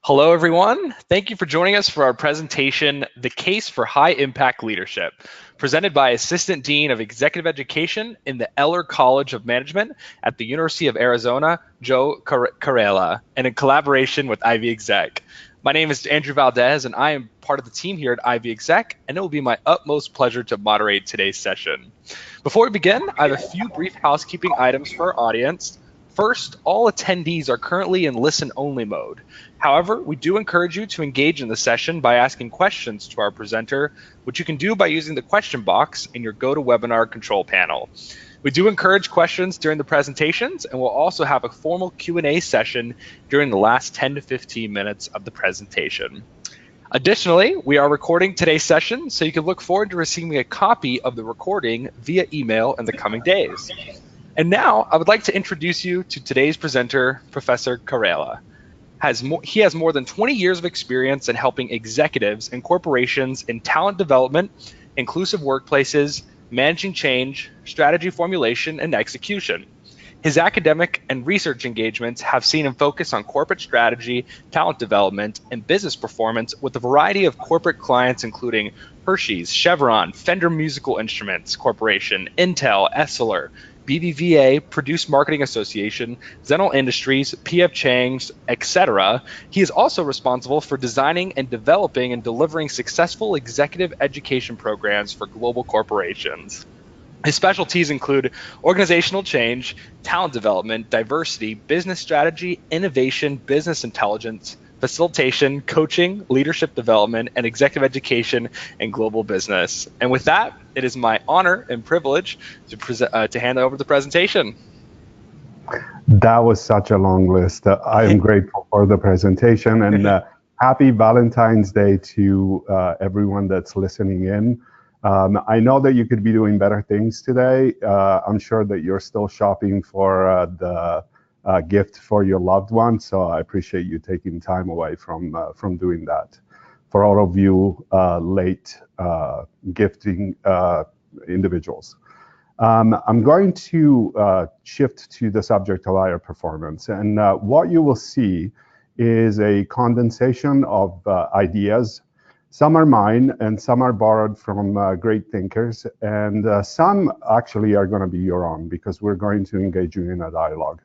Hello, everyone. Thank you for joining us for our presentation, The Case for High Impact Leadership, presented by Assistant Dean of Executive Education in the Eller College of Management at the University of Arizona, Joe Carella, and in collaboration with Ivy Exec. My name is Andrew Valdez, and I am part of the team here at Ivy Exec, and it will be my utmost pleasure to moderate today's session. Before we begin, I have a few brief housekeeping items for our audience. First, all attendees are currently in listen-only mode. However, we do encourage you to engage in the session by asking questions to our presenter, which you can do by using the question box in your GoToWebinar control panel. We do encourage questions during the presentations, and we'll also have a formal Q&A session during the last 10 to 15 minutes of the presentation. Additionally, we are recording today's session, so you can look forward to receiving a copy of the recording via email in the coming days. And now, I would like to introduce you to today's presenter, Professor Carella. He has more than 20 years of experience in helping executives and corporations in talent development, inclusive workplaces, managing change, strategy formulation, and execution. His academic and research engagements have seen him focus on corporate strategy, talent development, and business performance with a variety of corporate clients, including Hershey's, Chevron, Fender Musical Instruments Corporation, Intel, Essilor, BBVA, Produce Marketing Association, Xenel Industries, PF Chang's, etc. He is also responsible for designing and developing and delivering successful executive education programs for global corporations. His specialties include organizational change, talent development, diversity, business strategy, innovation, business intelligence, facilitation, coaching, leadership development, and executive education and global business. And with that, it is my honor and privilege to hand over the presentation. That was such a long list. I am grateful for the presentation, and happy Valentine's Day to everyone that's listening in. I know that you could be doing better things today. I'm sure that you're still shopping for the gift for your loved one, so I appreciate you taking time away from doing that. For all of you late gifting individuals. I'm going to shift to the subject of higher performance, and what you will see is a condensation of ideas. Some are mine, and some are borrowed from great thinkers, and some actually are going to be your own, because we're going to engage you in a dialogue.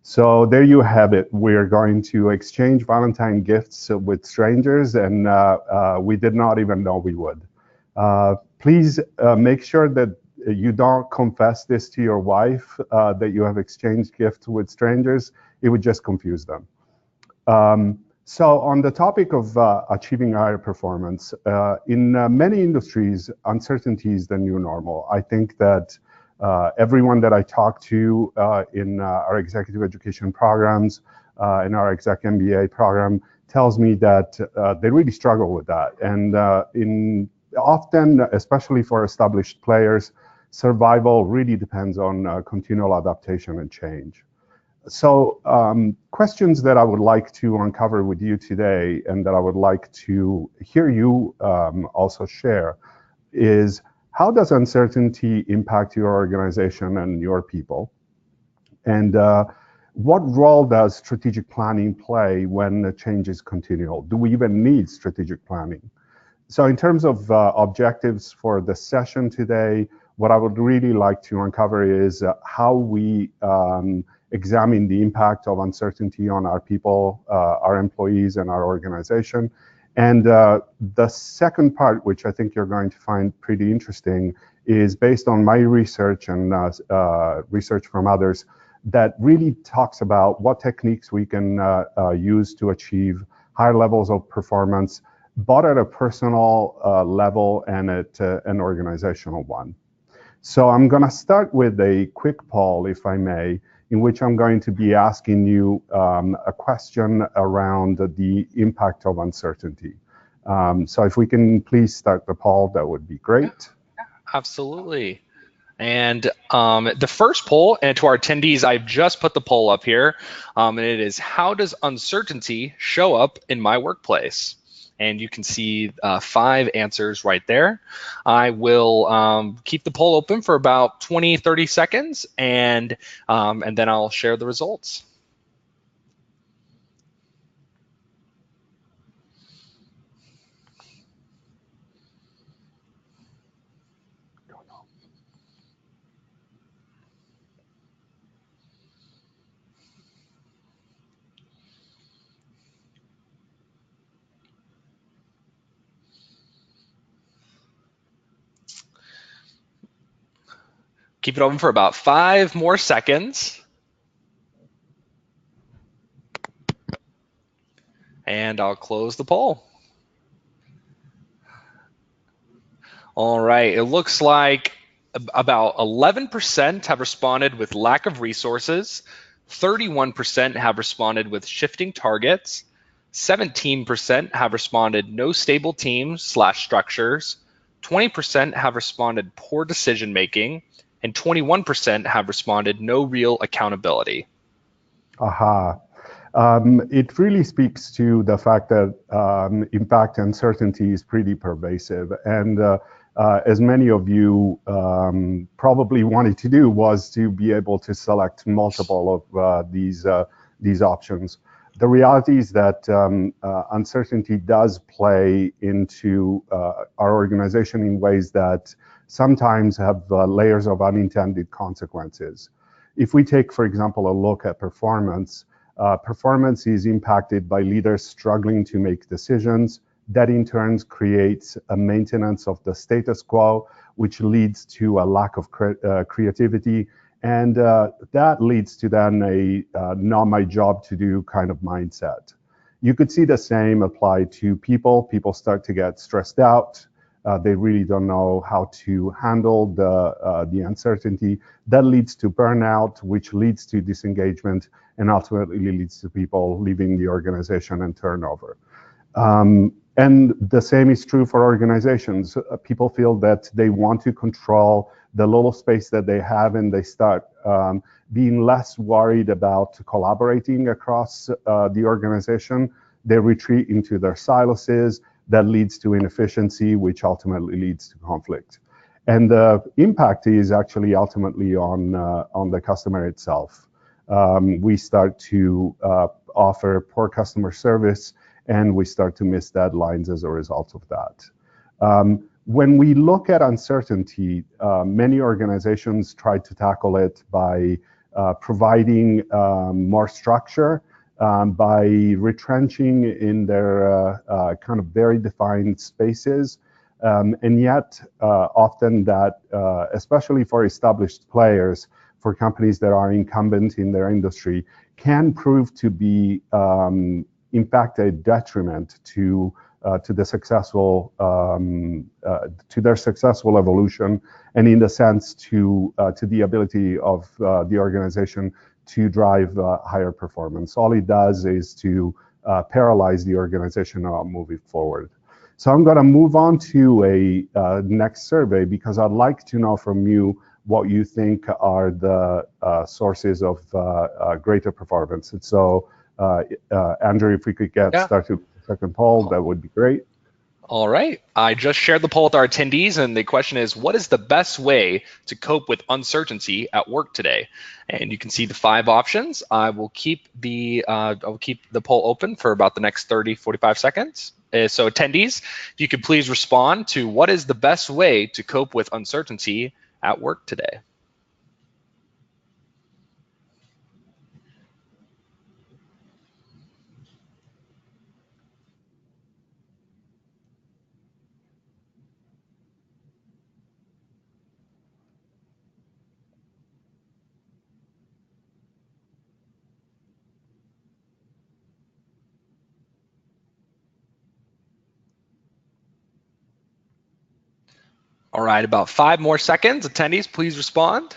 So there you have it. We're going to exchange Valentine gifts with strangers, and we did not even know we would. Please make sure that you don't confess this to your wife, that you have exchanged gifts with strangers. It would just confuse them. So on the topic of achieving higher performance, in many industries, uncertainty is the new normal. I think that everyone that I talk to in our executive education programs, in our exec MBA program, tells me that they really struggle with that. And often, especially for established players, survival really depends on continual adaptation and change. So questions that I would like to uncover with you today, and that I would like to hear you also share, is how does uncertainty impact your organization and your people? And what role does strategic planning play when the change is continual? Do we even need strategic planning? So in terms of objectives for the session today, what I would really like to uncover is how we examine the impact of uncertainty on our people, our employees, and our organization. And the second part, which I think you're going to find pretty interesting, is based on my research and research from others that really talks about what techniques we can use to achieve higher levels of performance, both at a personal level and at an organizational one. So I'm going to start with a quick poll, if I may, in which I'm going to be asking you a question around the impact of uncertainty. So if we can please start the poll, that would be great. Absolutely. And the first poll, and to our attendees, I've just put the poll up here, and it is, how does uncertainty show up in my workplace? And you can see 5 answers right there. I will keep the poll open for about 20, 30 seconds, and then I'll share the results. Keep it open for about 5 more seconds. And I'll close the poll. All right, it looks like about 11% have responded with lack of resources, 31% have responded with shifting targets, 17% have responded no stable teams / structures, 20% have responded poor decision making, and 21% have responded no real accountability. Aha. It really speaks to the fact that, in fact, uncertainty is pretty pervasive. And as many of you probably wanted to do, was to be able to select multiple of these options. The reality is that uncertainty does play into our organization in ways that sometimes have layers of unintended consequences. If we take, for example, a look at performance, performance is impacted by leaders struggling to make decisions. That in turn creates a maintenance of the status quo, which leads to a lack of creativity. And that leads to then a not my job to do kind of mindset. You could see the same apply to people. People start to get stressed out. They really don't know how to handle the uncertainty. That leads to burnout, which leads to disengagement, and ultimately leads to people leaving the organization and turnover. And the same is true for organizations. People feel that they want to control the little space that they have, and they start being less worried about collaborating across the organization. They retreat into their silos. That leads to inefficiency, which ultimately leads to conflict. And the impact is actually ultimately on the customer itself. We start to offer poor customer service, and we start to miss deadlines as a result of that. When we look at uncertainty, many organizations try to tackle it by providing more structure, by retrenching in their kind of very defined spaces. And yet, often that, especially for established players, for companies that are incumbent in their industry, can prove to be, in fact, a detriment to the successful, to their successful evolution, and in the sense to the ability of the organization to drive higher performance. All it does is to paralyze the organization moving forward. So I'm going to move on to a next survey, because I'd like to know from you what you think are the sources of greater performance. And so, Andrew, if we could get started with the second poll, that would be great. All right. I just shared the poll with our attendees, and the question is, what is the best way to cope with uncertainty at work today? And you can see the 5 options. I will keep the poll open for about the next 30, 45 seconds. So attendees, if you could please respond to what is the best way to cope with uncertainty at work today. All right, about 5 more seconds. Attendees, please respond.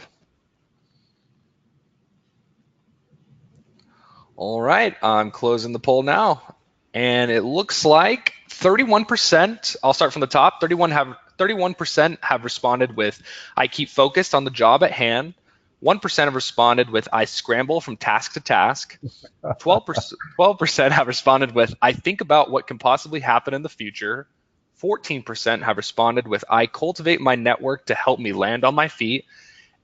All right, I'm closing the poll now. And it looks like 31%, I'll start from the top, 31% have responded with, I keep focused on the job at hand. 1% have responded with, I scramble from task to task. 12% have responded with, I think about what can possibly happen in the future. 14% have responded with, I cultivate my network to help me land on my feet.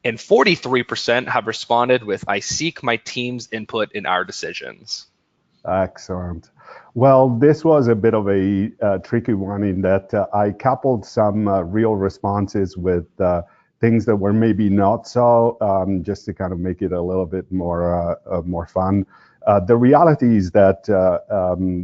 And 43% have responded with, I seek my team's input in our decisions. Excellent. Well, this was a bit of a tricky one in that I coupled some real responses with things that were maybe not so, just to kind of make it a little bit more fun. The reality is that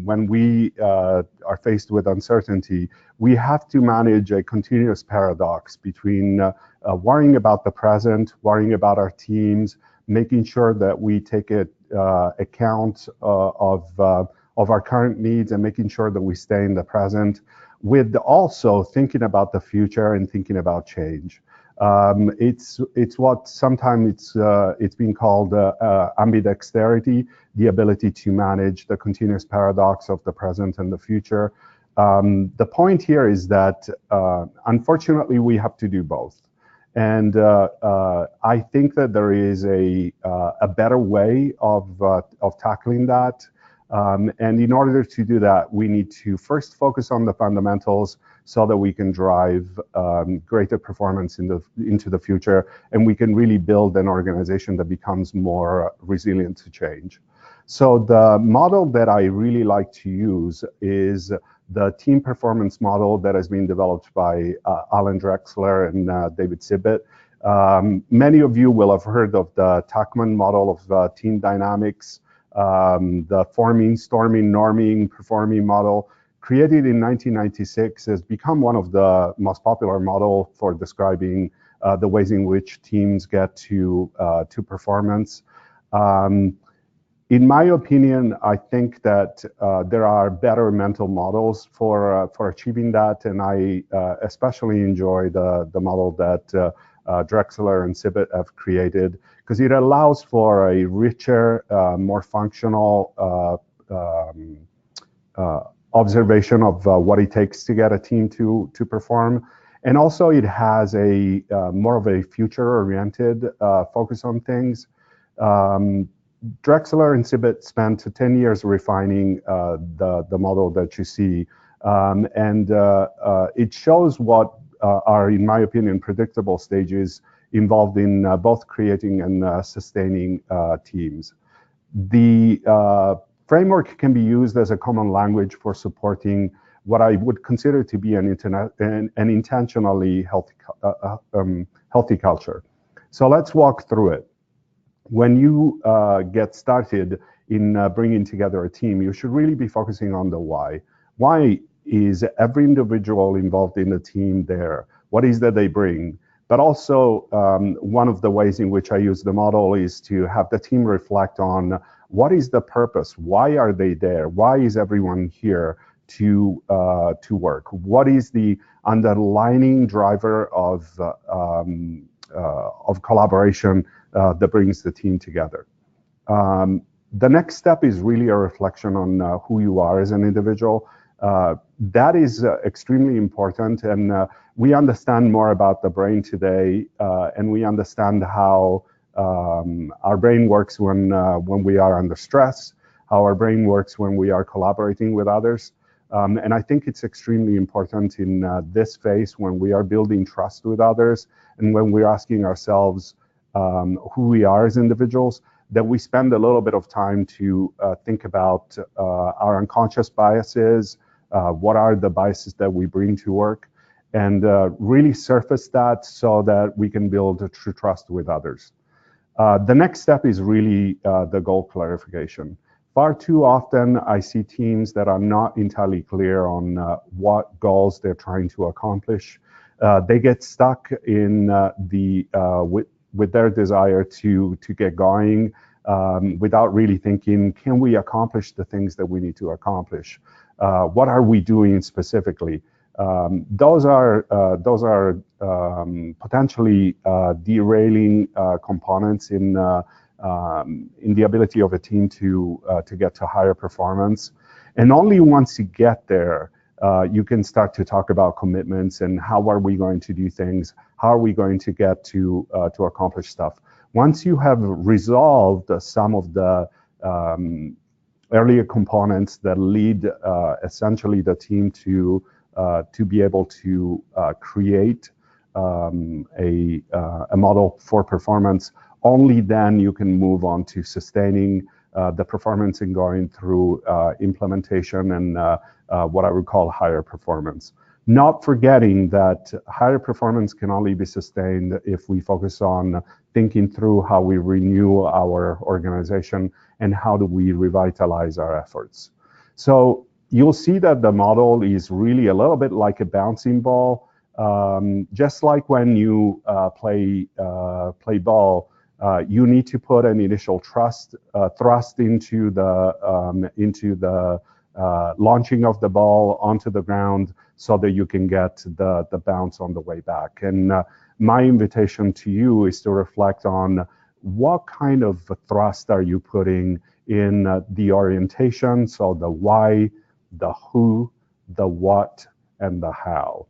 when we are faced with uncertainty, we have to manage a continuous paradox between worrying about the present, worrying about our teams, making sure that we take account of our current needs, and making sure that we stay in the present, with also thinking about the future and thinking about change. It's what sometimes it's been called ambidexterity, the ability to manage the continuous paradox of the present and the future. The point here is that unfortunately we have to do both. And I think that there is a better way of tackling that. And in order to do that, we need to first focus on the fundamentals so that we can drive greater performance into the future, and we can really build an organization that becomes more resilient to change. So the model that I really like to use is the team performance model that has been developed by Alan Drexler and David Sibit. Many of you will have heard of the Tuckman model of team dynamics, the forming, storming, norming, performing model, created in 1996, has become one of the most popular models for describing the ways in which teams get to performance. In my opinion, I think that there are better mental models for achieving that, and I especially enjoy the model that Drexler and Sibit have created, because it allows for a richer, more functional observation of what it takes to get a team to perform. And also it has a more of a future-oriented focus on things. Drexler and Sibit spent 10 years refining the model that you see. And it shows what are, in my opinion, predictable stages involved in both creating and sustaining teams. The framework can be used as a common language for supporting what I would consider to be an intentionally healthy culture. So let's walk through it. When you get started in bringing together a team, you should really be focusing on the why. Why is every individual involved in the team there? What is that they bring? But also, one of the ways in which I use the model is to have the team reflect on what is the purpose? Why are they there? Why is everyone here to work? What is the underlying driver of collaboration that brings the team together? The next step is really a reflection on who you are as an individual. That is extremely important, and we understand more about the brain today, and we understand how our brain works when we are under stress, how our brain works when we are collaborating with others. And I think it's extremely important in this phase when we are building trust with others and when we're asking ourselves who we are as individuals, that we spend a little bit of time to think about our unconscious biases, what are the biases that we bring to work, and really surface that so that we can build a true trust with others. The next step is really the goal clarification. Far too often, I see teams that are not entirely clear on what goals they're trying to accomplish. They get stuck in with their desire to get going without really thinking, can we accomplish the things that we need to accomplish? What are we doing specifically? Those are potentially derailing components in the ability of a team to get to higher performance. And only once you get there, you can start to talk about commitments and how are we going to do things, how are we going to get to accomplish stuff. Once you have resolved some of the earlier components that lead essentially the team to be able to create a model for performance, only then you can move on to sustaining the performance and going through implementation and what I would call higher performance. Not forgetting that higher performance can only be sustained if we focus on thinking through how we renew our organization and how do we revitalize our efforts. So you'll see that the model is really a little bit like a bouncing ball. Just like when you play ball, you need to put an initial thrust into the launching of the ball onto the ground so that you can get the bounce on the way back. And my invitation to you is to reflect on what kind of thrust are you putting in the orientation, so the why, the who, the what, and the how.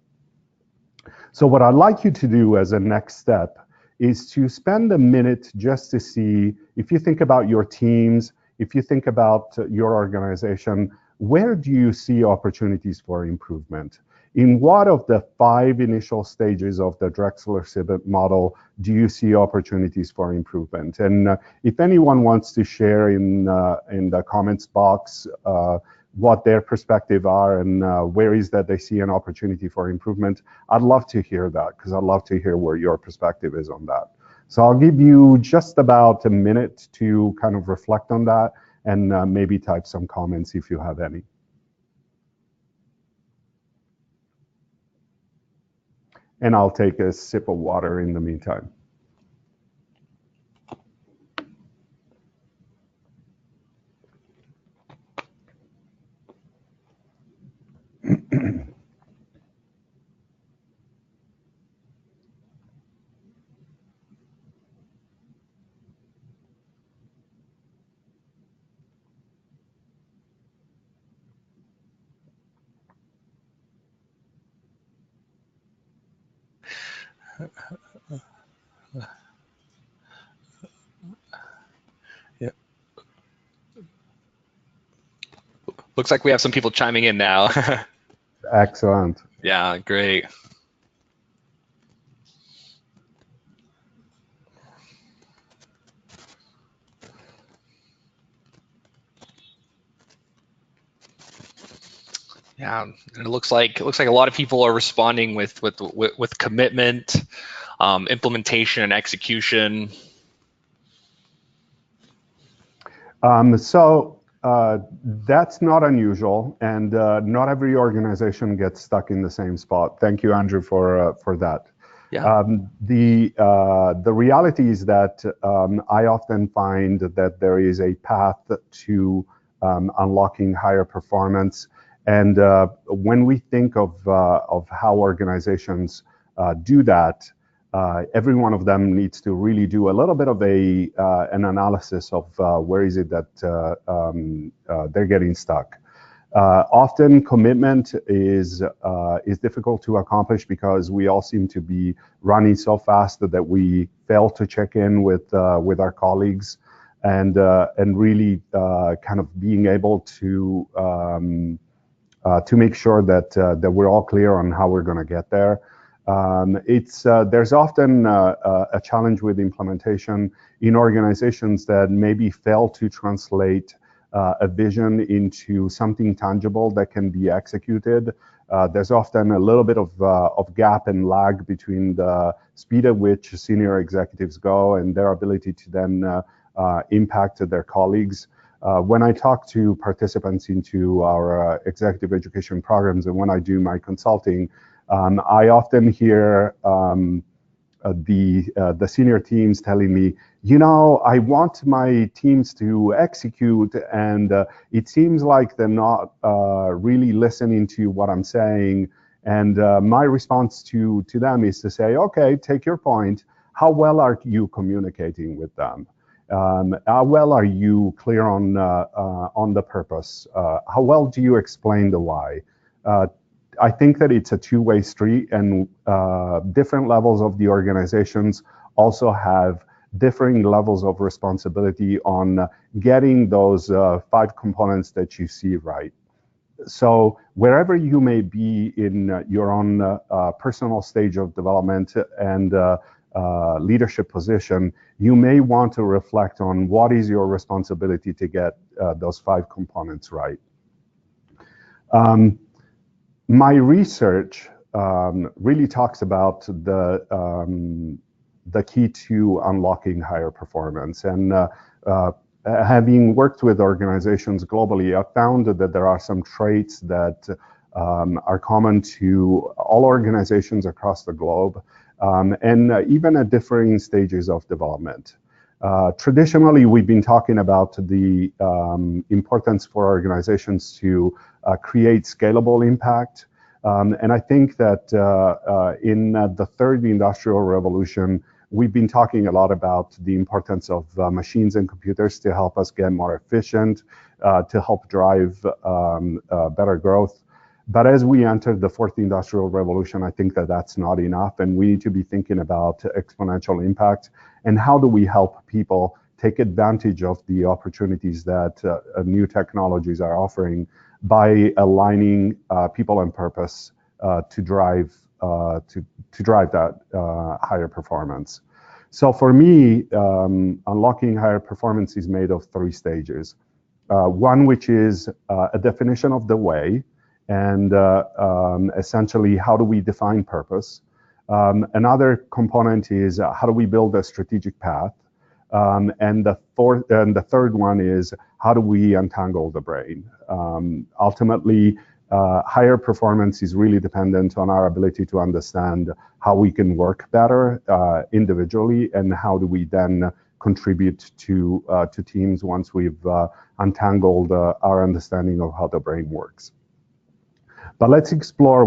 So what I'd like you to do as a next step is to spend a minute just to see, if you think about your teams, if you think about your organization, where do you see opportunities for improvement? In what of the 5 initial stages of the Drexler-Sibbett model do you see opportunities for improvement? And if anyone wants to share in the comments box what their perspective are and where is that they see an opportunity for improvement, I'd love to hear that, because I'd love to hear where your perspective is on that. So I'll give you just about a minute to kind of reflect on that and maybe type some comments if you have any. And I'll take a sip of water in the meantime. Yeah. Looks like we have some people chiming in now. Excellent. Yeah, great. Yeah, it looks like a lot of people are responding with commitment, implementation, and execution. So that's not unusual, and not every organization gets stuck in the same spot. Thank you, Andrew, for that. Yeah. The reality is that I often find that there is a path to unlocking higher performance, and when we think of how organizations do that, every one of them needs to really do a little bit of an analysis of where is it that they're getting stuck. Often commitment is difficult to accomplish because we all seem to be running so fast that we fail to check in with our colleagues and really kind of being able to make sure that we're all clear on how we're going to get there. There's often a challenge with implementation in organizations that maybe fail to translate a vision into something tangible that can be executed. There's often a little bit of gap and lag between the speed at which senior executives go and their ability to then impact their colleagues. When I talk to participants into our executive education programs and when I do my consulting, I often hear the senior teams telling me, you know, I want my teams to execute, and it seems like they're not really listening to what I'm saying. And my response to them is to say, okay, take your point. How well are you communicating with them? How well are you clear on the purpose? How well do you explain the why? I think that it's a two-way street, and different levels of the organizations also have differing levels of responsibility on getting those 5 components that you see right. So wherever you may be in your own personal stage of development and leadership position, you may want to reflect on what is your responsibility to get those 5 components right. My research really talks about the the key to unlocking higher performance. And having worked with organizations globally, I've found that there are some traits that are common to all organizations across the globe, and even at differing stages of development. Traditionally, we've been talking about the importance for organizations to create scalable impact. And I think that in the third industrial revolution, we've been talking a lot about the importance of machines and computers to help us get more efficient, to help drive better growth. But as we enter the fourth industrial revolution, I think that that's not enough, and we need to be thinking about exponential impact and how do we help people take advantage of the opportunities that new technologies are offering by aligning people and purpose to drive that higher performance. So for me, unlocking higher performance is made of three stages. One, which is a definition of the way, and essentially how do we define purpose. Another component is how do we build a strategic path. And the third one is how do we untangle the brain. Ultimately, higher performance is really dependent on our ability to understand how we can work better individually, and how do we then contribute to teams once we've untangled our understanding of how the brain works. But let's explore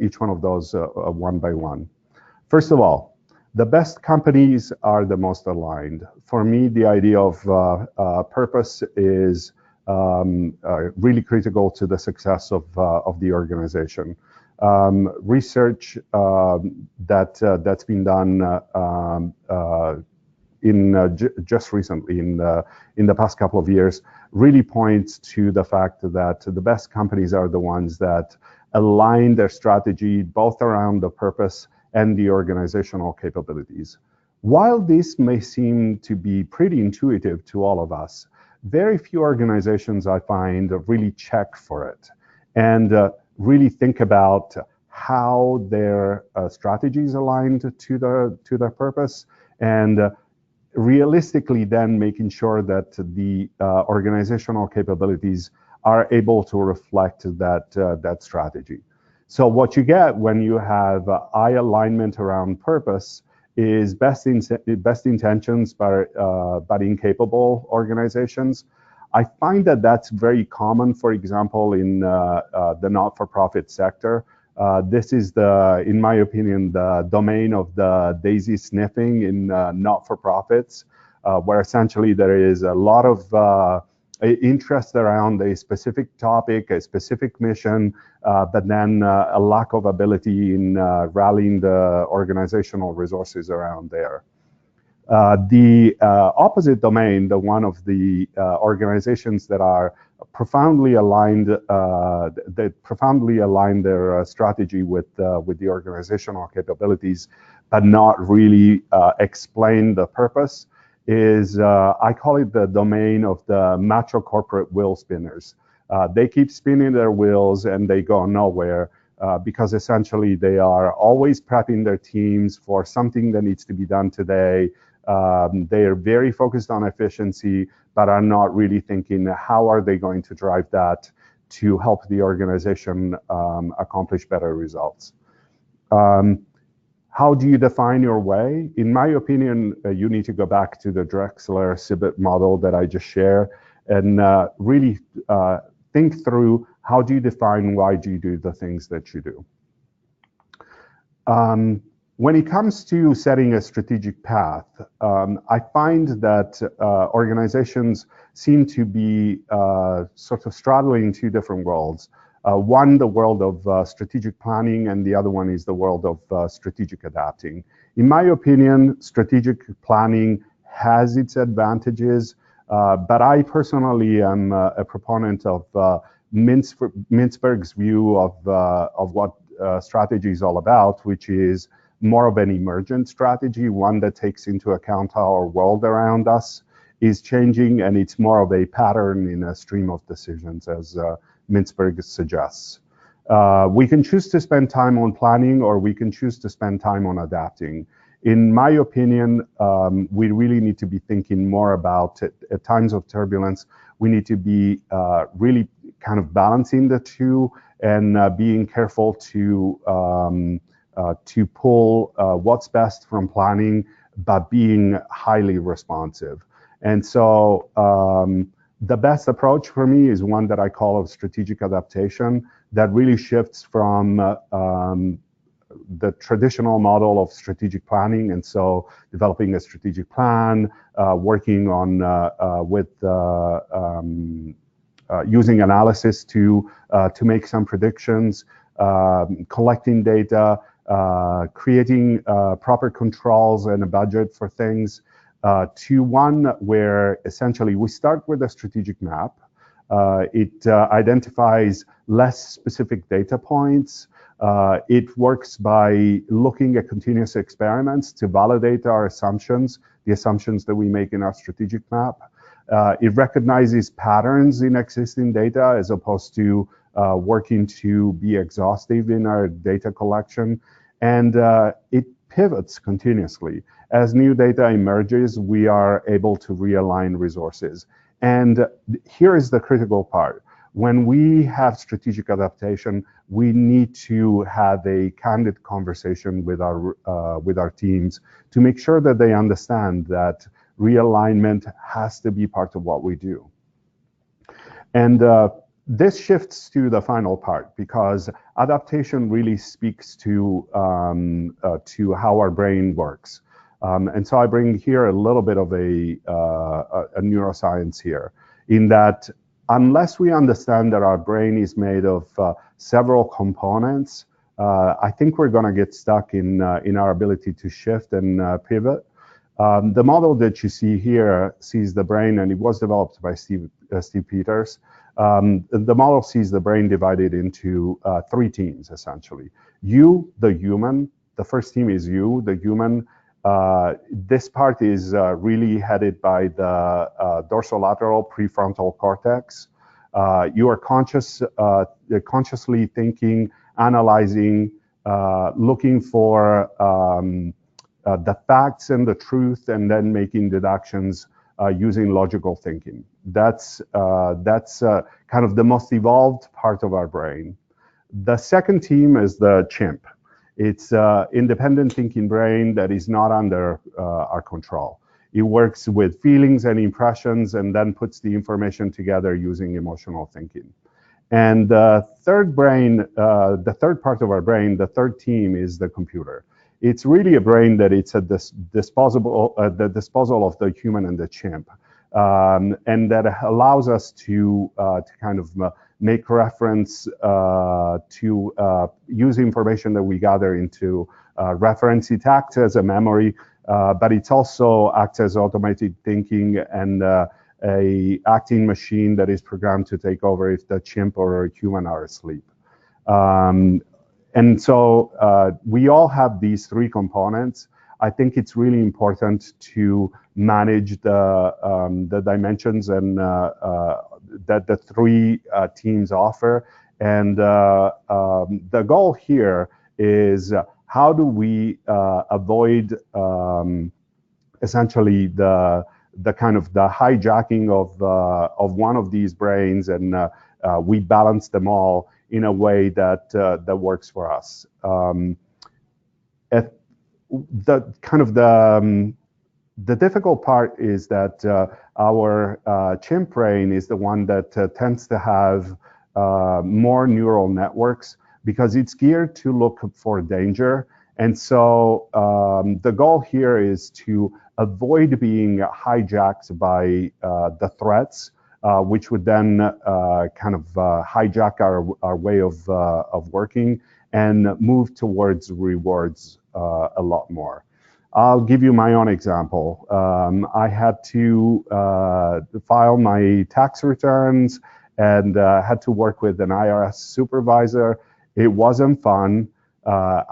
each one of those one by one. First of all, the best companies are the most aligned. For me, the idea of purpose is really critical to the success of the organization. Research that's been done just recently in the past couple of years really points to the fact that the best companies are the ones that align their strategy both around the purpose and the organizational capabilities. While this may seem to be pretty intuitive to all of us, very few organizations I find really check for it and really think about how their strategy is aligned to their purpose, and realistically then making sure that the organizational capabilities are able to reflect that strategy. So what you get when you have high alignment around purpose is best intentions but incapable organizations. I find that that's very common, for example, in the not-for-profit sector. This is in my opinion, the domain of the daisy sniffing in not-for-profits, where essentially there is a lot of interest around a specific topic, a specific mission, but then a lack of ability in rallying the organizational resources around there. The opposite domain, the one of the organizations that are profoundly aligned, that profoundly align their strategy with the organizational capabilities, but not really explain the purpose, is I call it the domain of the macho corporate wheel spinners. They keep spinning their wheels and they go nowhere because essentially they are always prepping their teams for something that needs to be done today. They are very focused on efficiency, but are not really thinking how are they going to drive that to help the organization accomplish better results. How do you define your way? In my opinion, you need to go back to the Drexler Sibbitt model that I just shared and really think through how do you define why do you do the things that you do. When it comes to setting a strategic path, I find that organizations seem to be sort of straddling two different worlds. One, the world of strategic planning, and the other one is the world of strategic adapting. In my opinion, strategic planning has its advantages, but I personally am a proponent of Mintzberg's view of what strategy is all about, which is more of an emergent strategy, one that takes into account how our world around us is changing, and it's more of a pattern in a stream of decisions, as Mintzberg suggests. We can choose to spend time on planning, or we can choose to spend time on adapting. in my opinion, we really need to be thinking more about it. At times of turbulence, we need to be really kind of balancing the two and being careful to pull what's best from planning, but being highly responsive. And so the best approach for me is one that I call a strategic adaptation that really shifts from the traditional model of strategic planning, and so developing a strategic plan, working on using analysis to make some predictions, collecting data, creating proper controls and a budget for things, to one where essentially we start with a strategic map. It identifies less specific data points. It works by looking at continuous experiments to validate our assumptions, the assumptions that we make in our strategic map. It recognizes patterns in existing data as opposed to working to be exhaustive in our data collection. And it pivots continuously. As new data emerges, we are able to realign resources. And here is the critical part. When we have strategic adaptation, we need to have a candid conversation with our teams to make sure that they understand that realignment has to be part of what we do. And this shifts to the final part, because adaptation really speaks to how our brain works. And so I bring here a little bit of a neuroscience here, in that unless we understand that our brain is made of several components, I think we're going to get stuck in our ability to shift and pivot. The model that you see here sees the brain, and it was developed by Steve Peters. The model sees the brain divided into three teams, essentially. You, the human. The first team is you, the human. This part is really headed by the dorsolateral prefrontal cortex. You are consciously thinking, analyzing, looking for the facts and the truth, and then making deductions using logical thinking. That's kind of the most evolved part of our brain. The second team is the chimp. It's independent thinking brain that is not under our control. It works with feelings and impressions and then puts the information together using emotional thinking. And the third brain, the third part of our brain, the third team is the computer. It's really a brain that it's at the disposal of the human and the chimp. And that allows us to kind of make reference to use information that we gather into reference. It acts as a memory, but it also acts as automated thinking and a acting machine that is programmed to take over if the chimp or a human are asleep. And so we all have these three components. I think it's really important to manage the dimensions and that the three teams offer. And the goal here is how do we avoid essentially the kind of the hijacking of one of these brains, and we balance them all in a way that that works for us. The difficult part is that our chimp brain is the one that tends to have more neural networks because it's geared to look for danger. And so the goal here is to avoid being hijacked by the threats, which would then kind of hijack our way of working and move towards rewards a lot more. I'll give you my own example. I had to file my tax returns and had to work with an IRS supervisor. It wasn't fun. I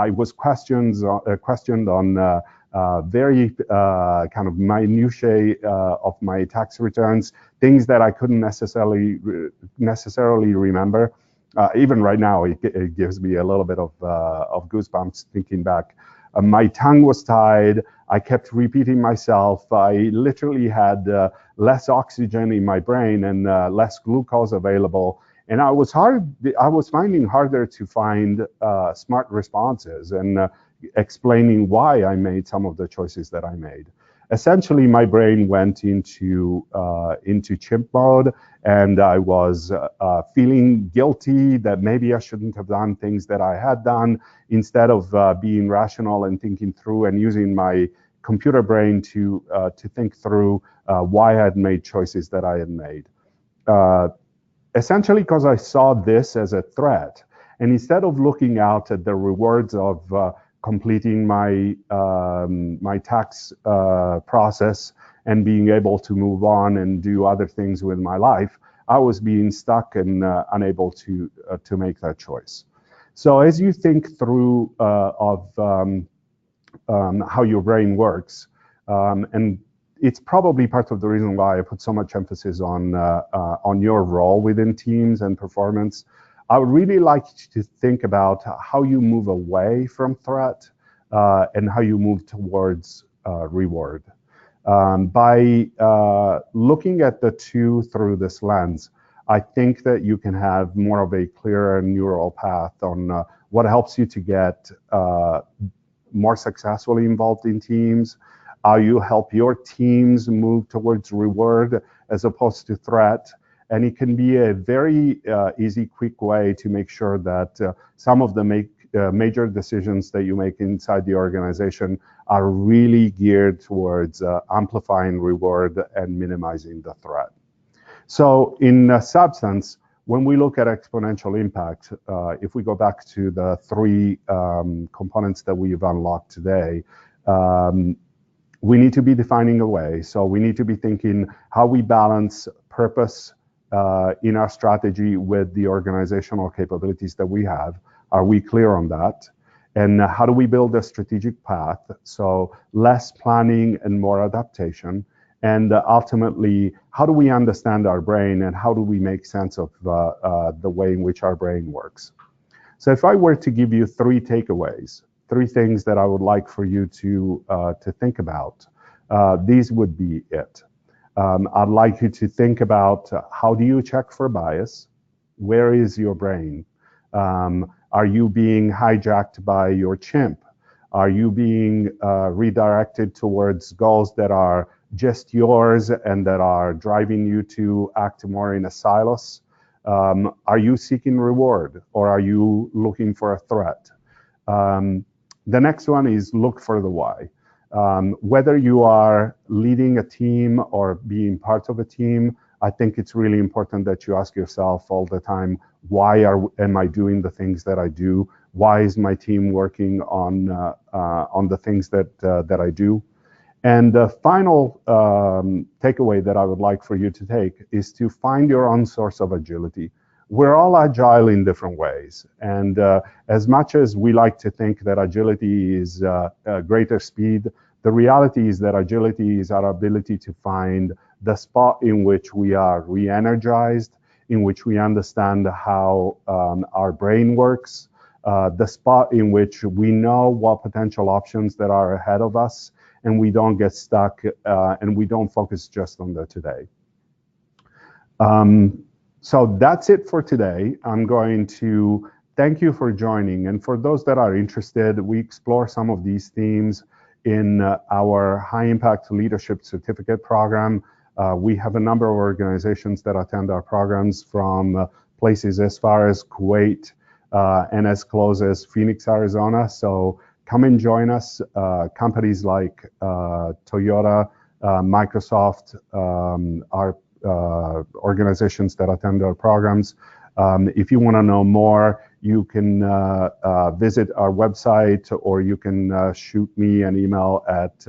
was questioned on very kind of minutiae of my tax returns, things that I couldn't necessarily remember. Even right now, it gives me a little bit of goosebumps thinking back. My tongue was tied. I kept repeating myself. I literally had less oxygen in my brain and less glucose available. And I was finding harder to find smart responses and explaining why I made some of the choices that I made. Essentially, my brain went into chimp mode, and I was feeling guilty that maybe I shouldn't have done things that I had done, instead of being rational and thinking through and using my computer brain to think through why I had made choices that I had made. Essentially, because I saw this as a threat, and instead of looking out at the rewards of completing my tax process and being able to move on and do other things with my life, I was being stuck and unable to make that choice. So as you think through how your brain works, and it's probably part of the reason why I put so much emphasis on your role within teams and performance. I would really like to think about how you move away from threat and how you move towards reward. By looking at the two through this lens, I think that you can have more of a clearer neural path on what helps you to get more successfully involved in teams, how you help your teams move towards reward as opposed to threat. And it can be a very easy, quick way to make sure that some of the major decisions that you make inside the organization are really geared towards amplifying reward and minimizing the threat. So in substance, when we look at exponential impact, if we go back to the three components that we've unlocked today, we need to be defining a way. So we need to be thinking how we balance purpose in our strategy with the organizational capabilities that we have. Are we clear on that? And how do we build a strategic path? So less planning and more adaptation. And ultimately, how do we understand our brain and how do we make sense of the way in which our brain works? So if I were to give you three takeaways, three things that I would like for you to think about, these would be it. I'd like you to think about how do you check for bias? Where is your brain? Are you being hijacked by your chimp? Are you being redirected towards goals that are just yours and that are driving you to act more in a silos? Are you seeking reward or are you looking for a threat? The next one is look for the why. Whether you are leading a team or being part of a team, I think it's really important that you ask yourself all the time, why am I doing the things that I do? Why is my team working on the things that I do? And the final takeaway that I would like for you to take is to find your own source of agility. We're all agile in different ways. And as much as we like to think that agility is greater speed, the reality is that agility is our ability to find the spot in which we are re-energized, in which we understand how our brain works, the spot in which we know what potential options that are ahead of us, and we don't get stuck and we don't focus just on the today. So that's it for today. I'm going to thank you for joining. And for those that are interested, we explore some of these themes in our High Impact Leadership Certificate program. We have a number of organizations that attend our programs from places as far as Kuwait and as close as Phoenix, Arizona. So come and join us. Companies like Toyota, Microsoft are organizations that attend our programs. If you want to know more, you can visit our website or you can shoot me an email at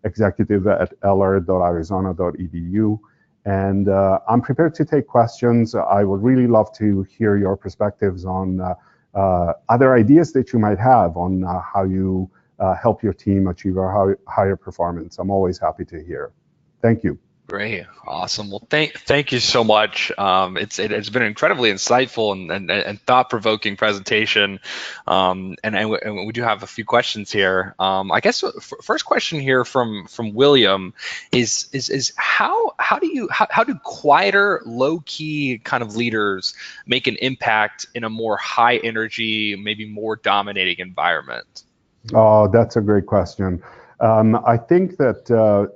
executive@eller.arizona.edu. And I'm prepared to take questions. I would really love to hear your perspectives on other ideas that you might have on how you help your team achieve a higher performance. I'm always happy to hear. Thank you. Great, awesome. Well, thank you so much. It's been an incredibly insightful and thought-provoking presentation. And we do have a few questions here. I guess first question here from William is how do quieter, low-key kind of leaders make an impact in a more high energy, maybe more dominating environment? Oh, that's a great question. I think that the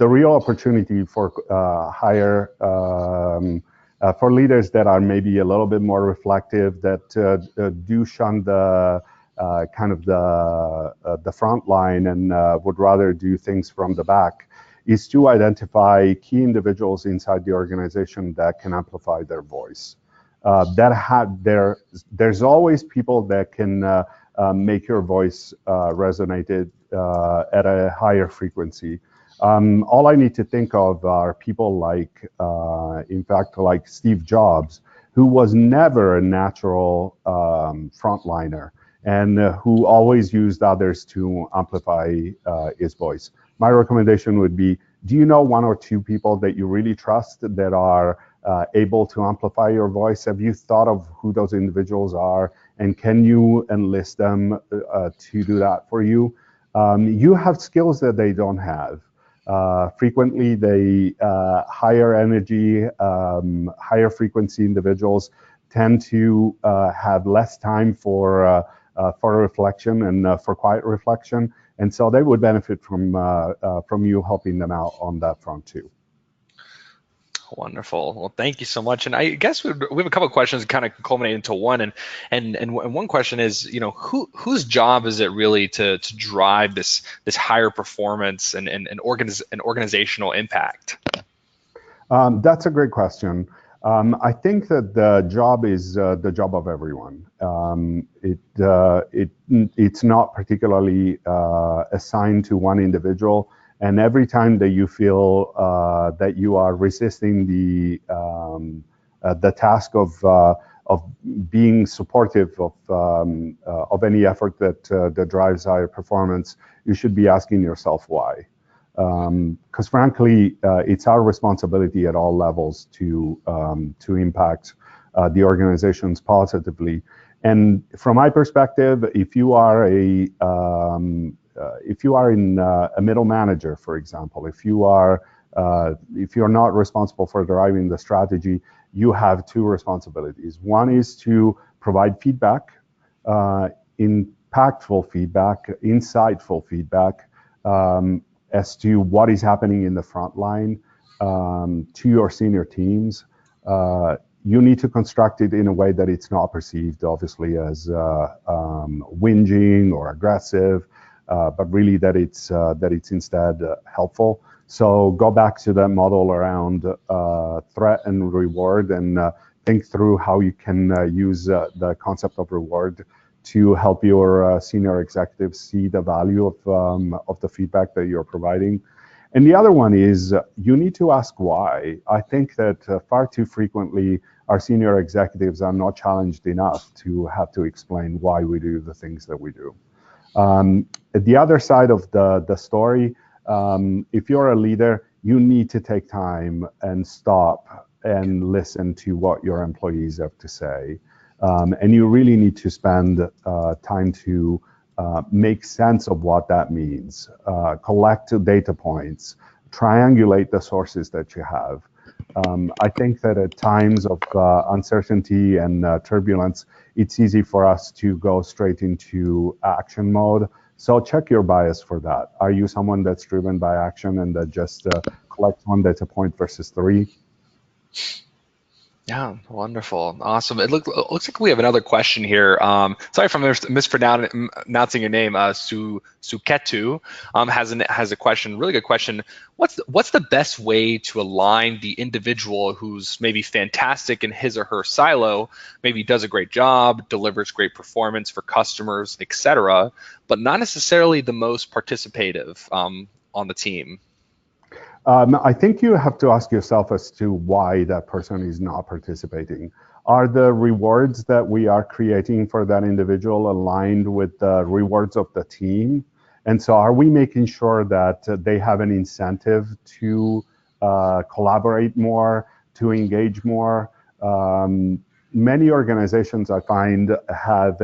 real opportunity for higher for leaders that are maybe a little bit more reflective, that do shun the kind of the front line and would rather do things from the back, is to identify key individuals inside the organization that can amplify their voice. There's always people that can make your voice resonated at a higher frequency. All I need to think of are people like, in fact, like Steve Jobs, who was never a natural frontliner and who always used others to amplify his voice. My recommendation would be, do you know one or two people that you really trust that are able to amplify your voice? Have you thought of who those individuals are? And can you enlist them to do that for you? You have skills that they don't have. Frequently, they higher energy, higher frequency individuals tend to have less time for reflection and for quiet reflection, and so they would benefit from you helping them out on that front too. Wonderful. Well, thank you so much. And I guess we have a couple of questions that kind of culminate into one. And one question is, whose job is it really to drive this higher performance and organizational impact? That's a great question. I think that the job is the job of everyone. It's not particularly assigned to one individual. And every time that you feel that you are resisting the task of being supportive of any effort that drives higher performance, you should be asking yourself why. Because frankly, it's our responsibility at all levels to impact the organizations positively. And from my perspective, if you are in a middle manager, for example, if you're not responsible for driving the strategy, you have two responsibilities. One is to provide feedback, impactful feedback, insightful feedback, as to what is happening in the front line to your senior teams. You need to construct it in a way that it's not perceived, obviously, as whinging or aggressive, but really that it's instead helpful. So go back to that model around threat and reward, and think through how you can use the concept of reward to help your senior executives see the value of the feedback that you're providing. And the other one is you need to ask why. I think that far too frequently our senior executives are not challenged enough to have to explain why we do the things that we do. At the other side of the story, if you're a leader, you need to take time and stop and listen to what your employees have to say. And you really need to spend time to make sense of what that means, collect data points, triangulate the sources that you have. I think that at times of uncertainty and turbulence, it's easy for us to go straight into action mode. So check your bias for that. Are you someone that's driven by action and that just collects one data point versus three? Yeah, wonderful, awesome. It looks like we have another question here. Sorry if I'm mispronouncing your name. Suketu has a question, really good question. What's the best way to align the individual who's maybe fantastic in his or her silo, maybe does a great job, delivers great performance for customers, etc., but not necessarily the most participative on the team? I think you have to ask yourself as to why that person is not participating. Are the rewards that we are creating for that individual aligned with the rewards of the team? And so are we making sure that they have an incentive to collaborate more, to engage more? Many organizations, I find, have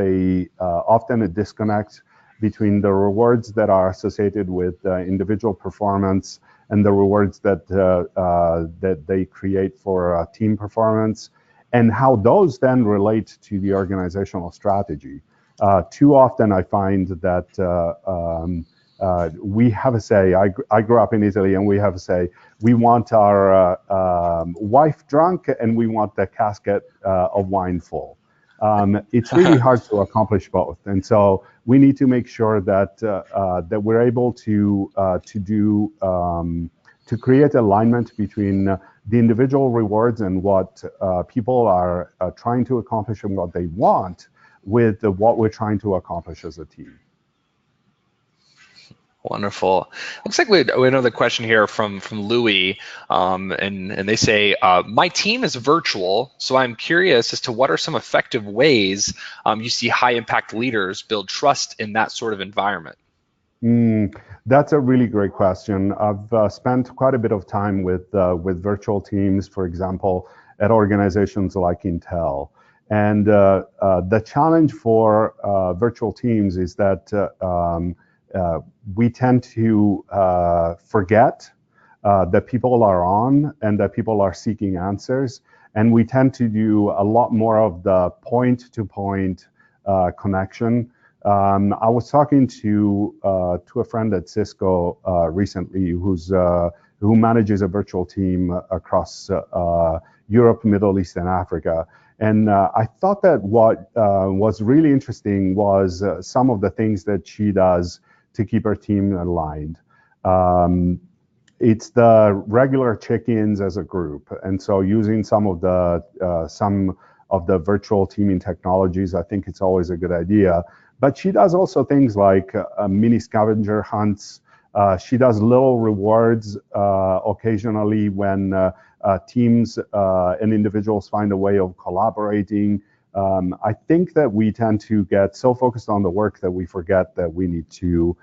often a disconnect between the rewards that are associated with individual performance and the rewards that they create for team performance, and how those then relate to the organizational strategy. Too often I find that we have a say. I grew up in Italy, and we have a say. We want our wife drunk, and we want the casket of wine full. It's really hard to accomplish both, and so we need to make sure that that we're able to create alignment between the individual rewards and what people are trying to accomplish and what they want with what we're trying to accomplish as a team. Wonderful. Looks like we have another question here from Louis, and they say, my team is virtual, so I'm curious as to what are some effective ways you see high impact leaders build trust in that sort of environment? That's a really great question. I've spent quite a bit of time with virtual teams, for example, at organizations like Intel. And the challenge for virtual teams is that we tend to forget that people are on and that people are seeking answers. And we tend to do a lot more of the point-to-point connection. I was talking to a friend at Cisco recently who manages a virtual team across Europe, Middle East, and Africa. And I thought that what was really interesting was some of the things that she does to keep her team aligned. It's the regular check-ins as a group, and so using some of the virtual teaming technologies, I think it's always a good idea. But she does also things like mini scavenger hunts. She does little rewards occasionally when teams and individuals find a way of collaborating. I think that we tend to get so focused on the work that we forget that we need to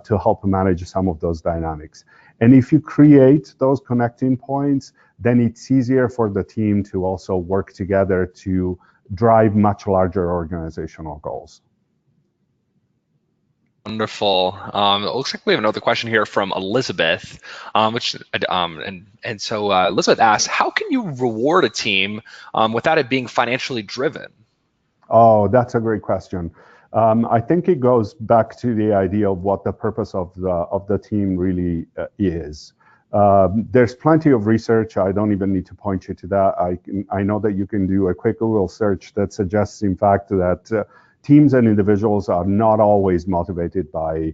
help manage some of those dynamics. And if you create those connecting points, then it's easier for the team to also work together to drive much larger organizational goals. Wonderful. It looks like we have another question here from Elizabeth, so Elizabeth asks, how can you reward a team without it being financially driven? Oh, that's a great question. I think it goes back to the idea of what the purpose of the team really is. There's plenty of research. I don't even need to point you to that. I know that you can do a quick Google search that suggests, in fact, that teams and individuals are not always motivated by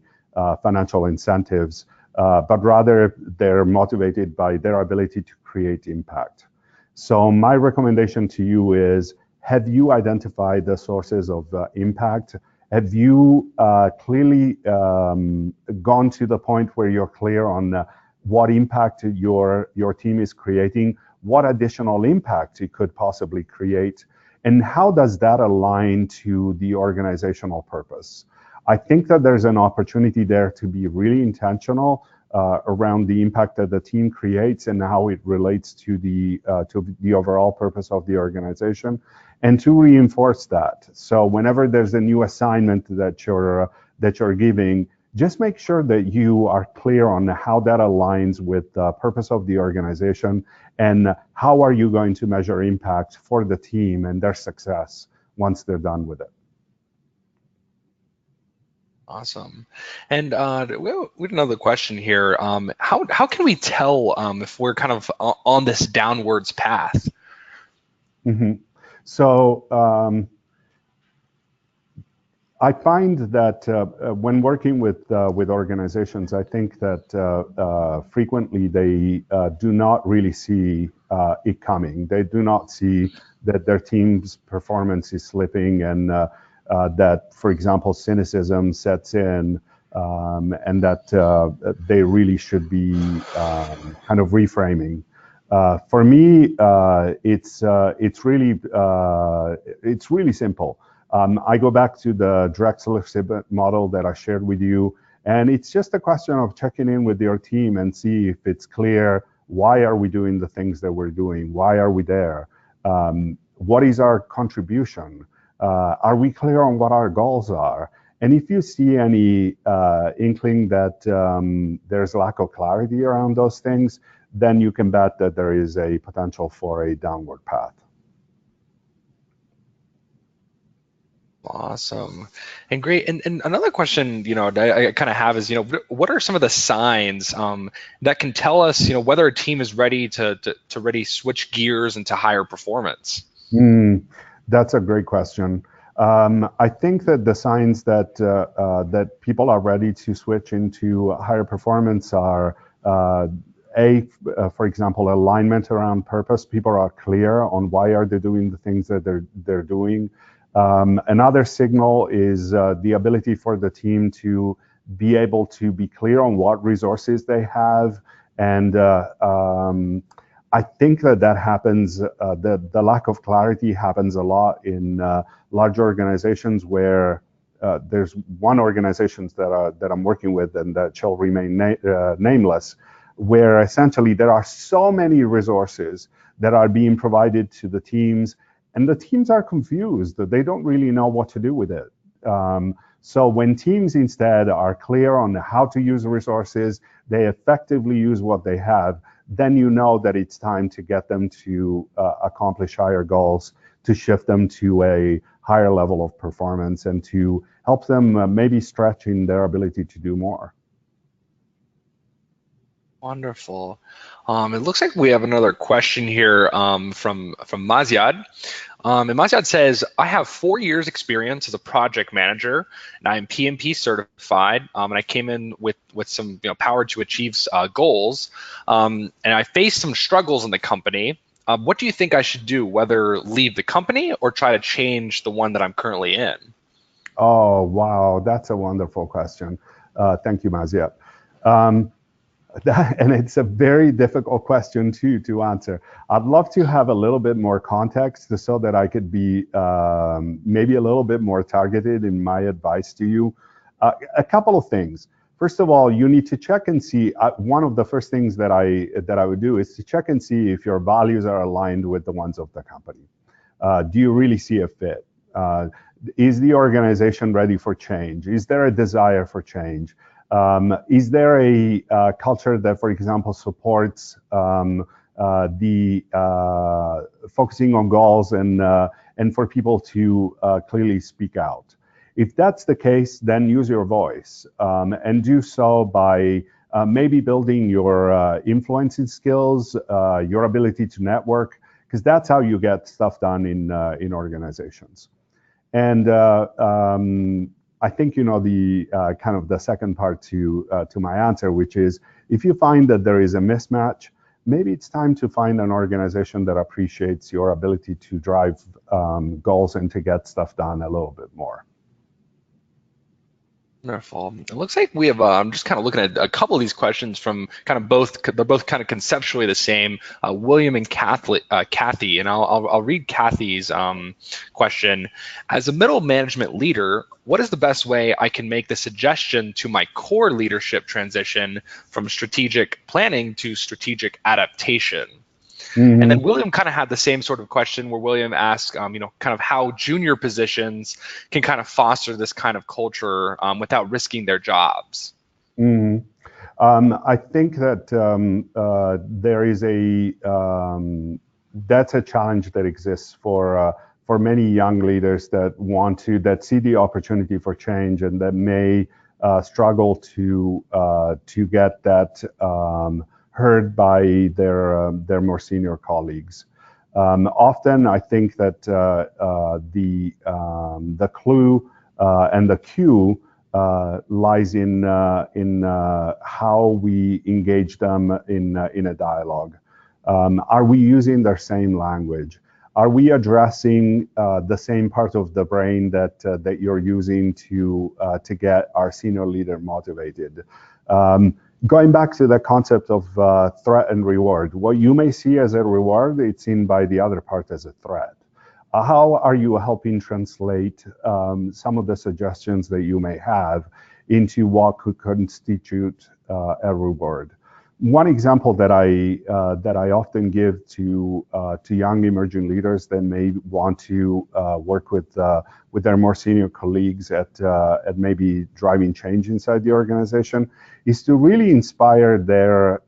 financial incentives, but rather they're motivated by their ability to create impact. So my recommendation to you is, have you identified the sources of impact? Have you clearly gone to the point where you're clear on what impact your team is creating, what additional impact it could possibly create, and how does that align to the organizational purpose? I think that there's an opportunity there to be really intentional around the impact that the team creates and how it relates to the overall purpose of the organization, and to reinforce that. So whenever there's a new assignment that you're giving, just make sure that you are clear on how that aligns with the purpose of the organization and how are you going to measure impact for the team and their success once they're done with it. Awesome. And we have another question here. How can we tell if we're kind of on this downwards path? Mm-hmm. So I find that when working with organizations, I think that frequently they do not really see it coming. They do not see that their team's performance is slipping, and that, for example, cynicism sets in, and that they really should be kind of reframing. For me, it's really simple. I go back to the Drexler Sibit model that I shared with you, And it's just a question of checking in with your team and see if it's clear, why are we doing the things that we're doing? Why are we there? What is our contribution? Are we clear on what our goals are? And if you see any inkling that there's a lack of clarity around those things, then you can bet that there is a potential for a downward path. Awesome. And great. And another question, I kind of have is, what are some of the signs that can tell us, whether a team is ready to really switch gears into higher performance? That's a great question. I think that the signs that that people are ready to switch into higher performance are for example, alignment around purpose. People are clear on why are they doing the things that they're doing. Another signal is the ability for the team to be able to be clear on what resources they have. And I think that happens, the lack of clarity happens a lot in large organizations where there's one organization that I'm working with and that shall remain nameless, where essentially there are so many resources that are being provided to the teams, and the teams are confused. They don't really know what to do with it. So when teams instead are clear on how to use resources, they effectively use what they have, then you know that it's time to get them to accomplish higher goals, to shift them to a higher level of performance, and to help them maybe stretch in their ability to do more. Wonderful. It looks like we have another question here from Mazyad. And Mazyad says, I have 4 years experience as a project manager, and I am PMP certified, and I came in with some power to achieve goals, and I faced some struggles in the company. What do you think I should do, whether leave the company or try to change the one that I'm currently in? Oh, wow, that's a wonderful question. Thank you, Mazyad. And it's a very difficult question to answer. I'd love to have a little bit more context so that I could be maybe a little bit more targeted in my advice to you. A couple of things. First of all, you need to check and see. One of the first things that I would do is to check and see if your values are aligned with the ones of the company. Do you really see a fit? Is the organization ready for change? Is there a desire for change? Is there a culture that, for example, supports the focusing on goals and for people to clearly speak out? If that's the case, then use your voice and do so by maybe building your influencing skills, your ability to network, because that's how you get stuff done in organizations. And I think the kind of the second part to my answer, which is if you find that there is a mismatch, maybe it's time to find an organization that appreciates your ability to drive goals and to get stuff done a little bit more. Wonderful. It looks like we have, I'm just kind of looking at a couple of these questions from kind of both, they're both kind of conceptually the same, William and Kathy, and I'll read Kathy's question. As a middle management leader, what is the best way I can make the suggestion to my core leadership transition from strategic planning to strategic adaptation? Mm-hmm. And then William kind of had the same sort of question where William asked, kind of how junior positions can kind of foster this kind of culture without risking their jobs. Mm-hmm. I think that there is that's a challenge that exists for many young leaders that see the opportunity for change and that may struggle to get that heard by their more senior colleagues. Often, I think that the clue and the cue lies in how we engage them in a dialogue. Are we using their same language? Are we addressing the same part of the brain that you're using to get our senior leader motivated? Going back to the concept of threat and reward, what you may see as a reward, it's seen by the other part as a threat. How are you helping translate some of the suggestions that you may have into what could constitute a reward. One example that I often give to young emerging leaders that may want to work with their more senior colleagues at maybe driving change inside the organization is to really inspire their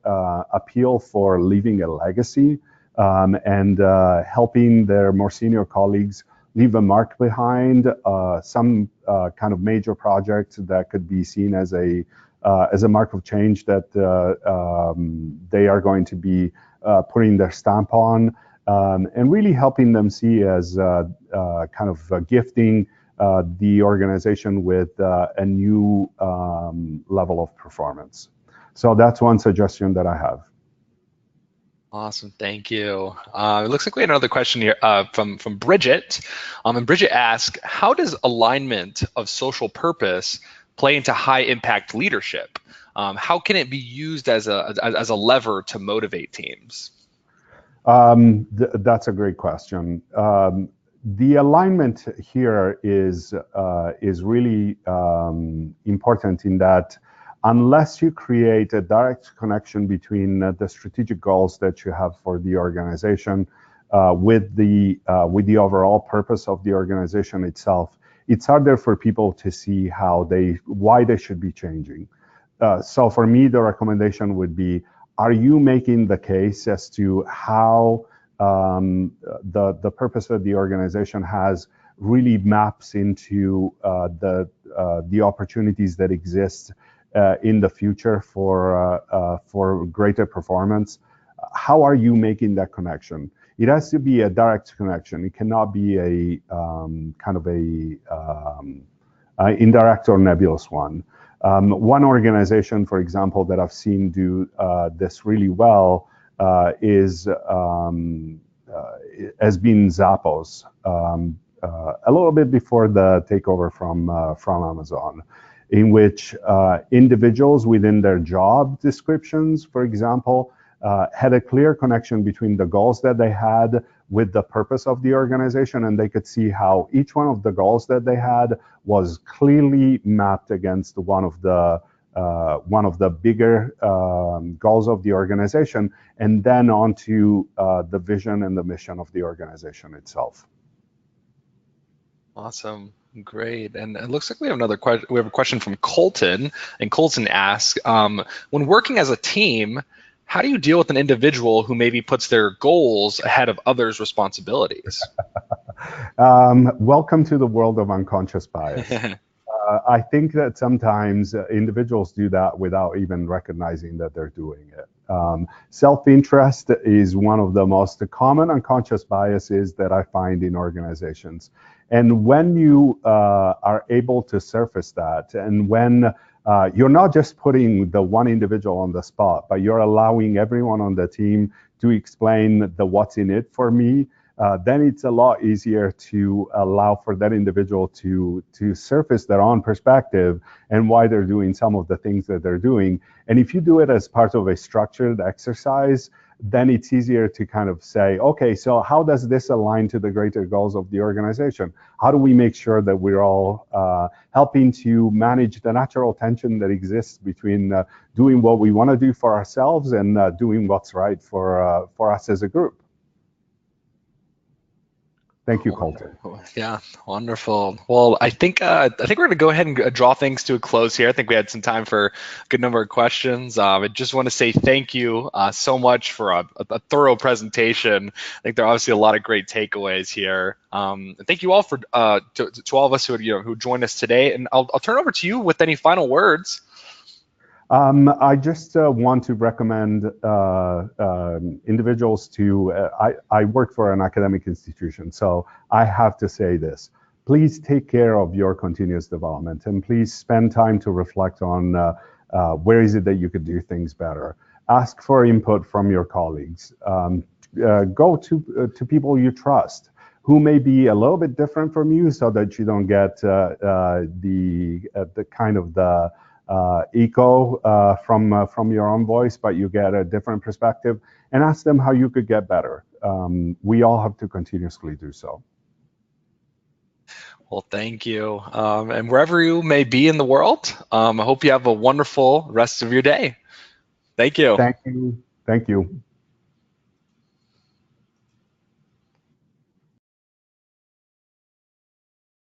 appeal for leaving a legacy and helping their more senior colleagues leave a mark behind, some kind of major project that could be seen as a mark of change that they are going to be putting their stamp on, and really helping them see as kind of gifting the organization with a new level of performance. So that's one suggestion that I have. Awesome, thank you. It looks like we had another question here from Bridget. And Bridget asks, how does alignment of social purpose play into high impact leadership? How can it be used as a lever to motivate teams? That's a great question. The alignment here is really important in that unless you create a direct connection between the strategic goals that you have for the organization with the overall purpose of the organization itself, it's harder for people to see why they should be changing. So for me, the recommendation would be, are you making the case as to how the purpose that the organization has really maps into the opportunities that exist in the future for greater performance? How are you making that connection? It has to be a direct connection. It cannot be a kind of indirect or nebulous one. One organization, for example, that I've seen do this really well has been Zappos, a little bit before the takeover from Amazon, in which individuals within their job descriptions, for example, had a clear connection between the goals that they had with the purpose of the organization, and they could see how each one of the goals that they had was clearly mapped against one of the bigger goals of the organization, and then onto the vision and the mission of the organization itself. Awesome. Great. And it looks like we have another question. We have a question from Colton, and Colton asks, when working as a team, how do you deal with an individual who maybe puts their goals ahead of others' responsibilities? Welcome to the world of unconscious bias. I think that sometimes individuals do that without even recognizing that they're doing it. Self-interest is one of the most common unconscious biases that I find in organizations. And when you are able to surface that, and when you're not just putting the one individual on the spot, but you're allowing everyone on the team to explain the what's in it for me, then it's a lot easier to allow for that individual to surface their own perspective and why they're doing some of the things that they're doing. And if you do it as part of a structured exercise, then it's easier to kind of say, okay, so how does this align to the greater goals of the organization? How do we make sure that we're all helping to manage the natural tension that exists between doing what we want to do for ourselves and doing what's right for us as a group? Thank you, Colton. Yeah, wonderful. Well, I think we're going to go ahead and draw things to a close here. I think we had some time for a good number of questions. I just want to say thank you so much for a thorough presentation. I think there are obviously a lot of great takeaways here. And thank you all for to all of us who joined us today. And I'll turn it over to you with any final words. I just want to recommend individuals to, I work for an academic institution, so I have to say this. Please take care of your continuous development, and please spend time to reflect on where is it that you could do things better. Ask for input from your colleagues. Go to people you trust, who may be a little bit different from you, so that you don't get the kind of the echo from your own voice, but you get a different perspective, and ask them how you could get better. We all have to continuously do so. Well, thank you. And wherever you may be in the world, I hope you have a wonderful rest of your day. Thank you. Thank you. Thank you.